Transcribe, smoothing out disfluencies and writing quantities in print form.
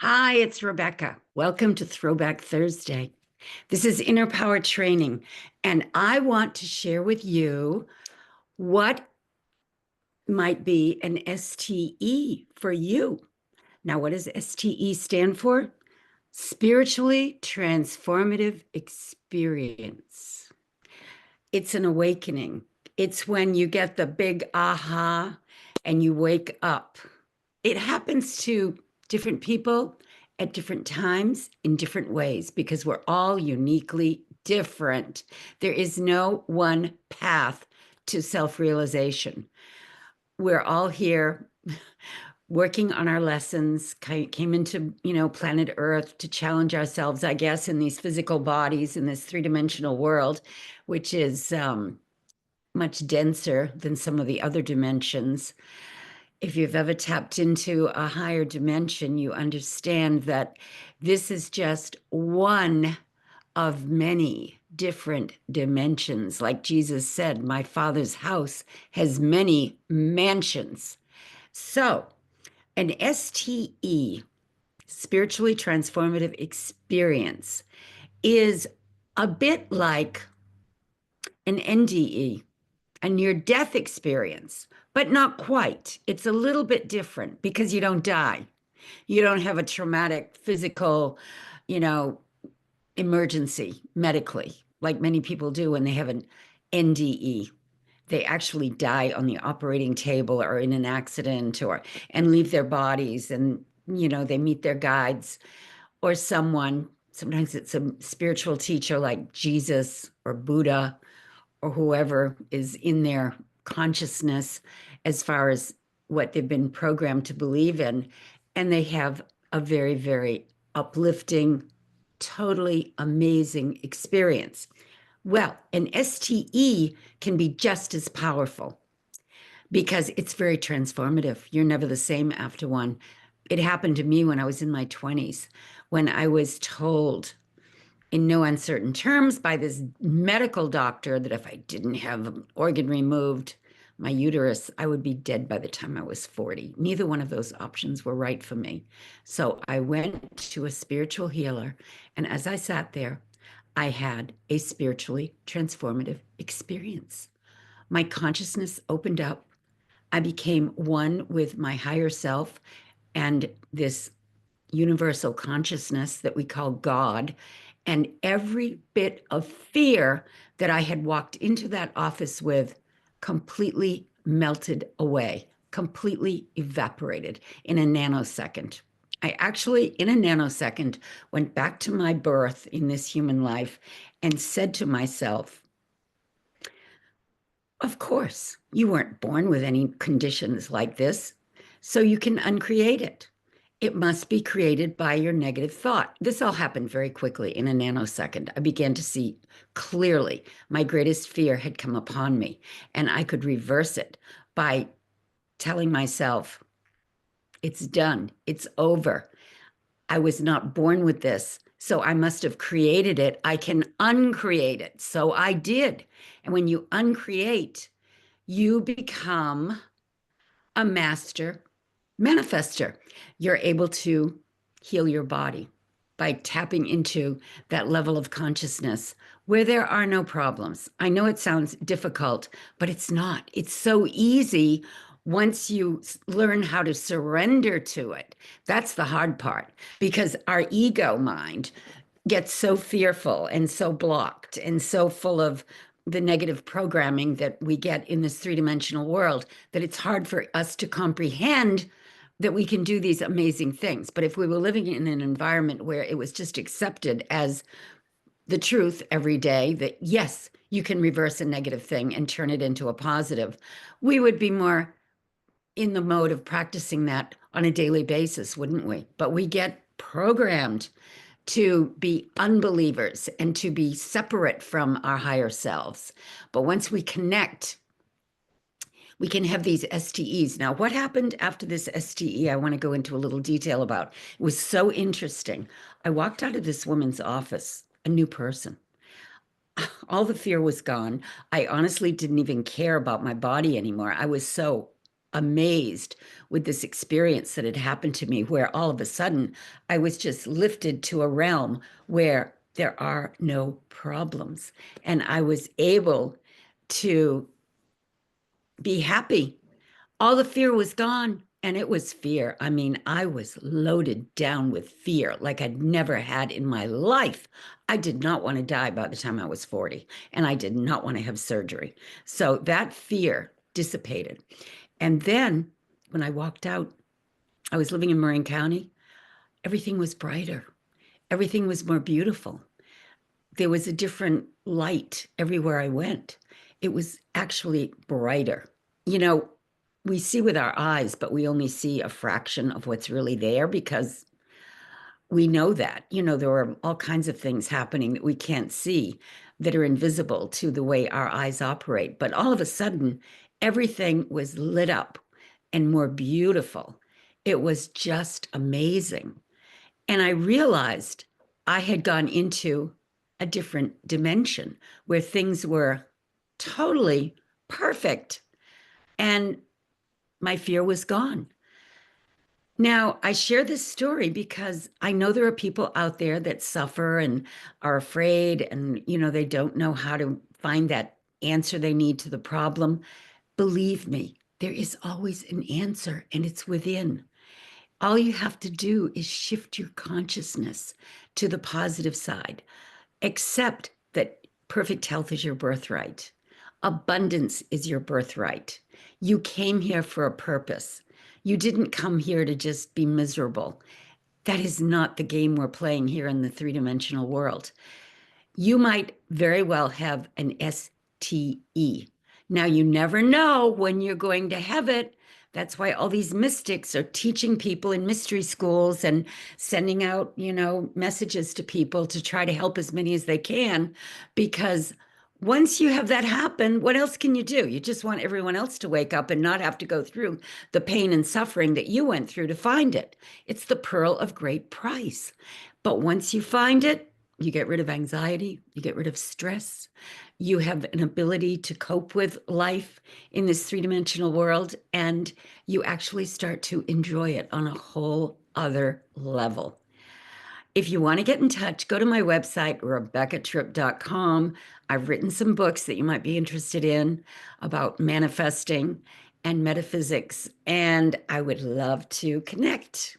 Hi, it's Rebecca. Welcome to Throwback Thursday. This is Inner Power Training, and I want to share with you what might be an STE for you. Now, what does STE stand for? Spiritually Transformative Experience. It's an awakening. It's when you get the big aha and you wake up. It happens to different people at different times in different ways because we're all uniquely different. There is no one path to self-realization. We're all here working on our lessons, came into, planet Earth to challenge ourselves, I guess, in these physical bodies in this three-dimensional world, which is much denser than some of the other dimensions. If you've ever tapped into a higher dimension, you understand that this is just one of many different dimensions. Like Jesus said, my Father's house has many mansions. So, an STE, spiritually transformative experience, is a bit like an NDE, a near-death experience, but not quite. It's a little bit different because you don't die. You don't have a traumatic physical, you know, emergency medically, like many people do when they have an NDE. They actually die on the operating table or in an accident or and leave their bodies and they meet their guides or someone. Sometimes it's a spiritual teacher like Jesus or Buddha or whoever is in their consciousness as far as what they've been programmed to believe in. And they have a very, very uplifting, totally amazing experience. Well, an STE can be just as powerful because it's very transformative. You're never the same after one. It happened to me when I was in my 20s, when I was told in no uncertain terms by this medical doctor that if I didn't have an organ removed, my uterus, I would be dead by the time I was 40. Neither one of those options were right for me. So I went to a spiritual healer, and as I sat there, I had a spiritually transformative experience. My consciousness opened up. I became one with my higher self and this universal consciousness that we call God. And every bit of fear that I had walked into that office with completely melted away, completely evaporated in a nanosecond. I actually, in a nanosecond, went back to my birth in this human life and said to myself, of course, you weren't born with any conditions like this, so you can uncreate it. It must be created by your negative thought. This all happened very quickly in a nanosecond. I began to see clearly my greatest fear had come upon me, and I could reverse it by telling myself, it's done, it's over. I was not born with this, so I must have created it. I can uncreate it. So I did. And when you uncreate, you become a master manifester. You're able to heal your body by tapping into that level of consciousness where there are no problems. I know it sounds difficult, but it's not. It's so easy once you learn how to surrender to it. That's the hard part because our ego mind gets so fearful and so blocked and so full of the negative programming that we get in this three-dimensional world that it's hard for us to comprehend that we can do these amazing things. But if we were living in an environment where it was just accepted as the truth every day that yes, you can reverse a negative thing and turn it into a positive, we would be more in the mode of practicing that on a daily basis, wouldn't we? But we get programmed to be unbelievers and to be separate from our higher selves. But once we connect, we can have these STEs. Now, what happened after this STE, I want to go into a little detail about. It was so interesting. I walked out of this woman's office, a new person. All the fear was gone. I honestly didn't even care about my body anymore. I was so amazed with this experience that had happened to me, where all of a sudden I was just lifted to a realm where there are no problems. And I was able to be happy. All the fear was gone. And it was fear. I mean, I was loaded down with fear like I'd never had in my life. I did not want to die by the time I was 40, and I did not want to have surgery. So that fear dissipated. And then when I walked out, I was living in Marin County. Everything was brighter, everything was more beautiful. There was a different light everywhere I went. It was actually brighter. You know, we see with our eyes, but we only see a fraction of what's really there because we know that. You know, there are all kinds of things happening that we can't see that are invisible to the way our eyes operate. But all of a sudden, everything was lit up and more beautiful. It was just amazing. And I realized I had gone into a different dimension where things were totally perfect and my fear was gone. Now, I share this story because I know there are people out there that suffer and are afraid, and they don't know how to find that answer they need to the problem. Believe me, there is always an answer, and it's within. All you have to do is shift your consciousness to the positive side. Accept that perfect health is your birthright. Abundance is your birthright. You came here for a purpose. You didn't come here to just be miserable. That is not the game we're playing here in the three-dimensional world. You might very well have an STE. Now, you never know when you're going to have it. That's why all these mystics are teaching people in mystery schools and sending out, messages to people to try to help as many as they can. Because once you have that happen, what else can you do? You just want everyone else to wake up and not have to go through the pain and suffering that you went through to find it. It's the pearl of great price. But once you find it, you get rid of anxiety, you get rid of stress, you have an ability to cope with life in this three-dimensional world, and you actually start to enjoy it on a whole other level. If you want to get in touch, go to my website, rebeccatripp.com. I've written some books that you might be interested in about manifesting and metaphysics, and I would love to connect.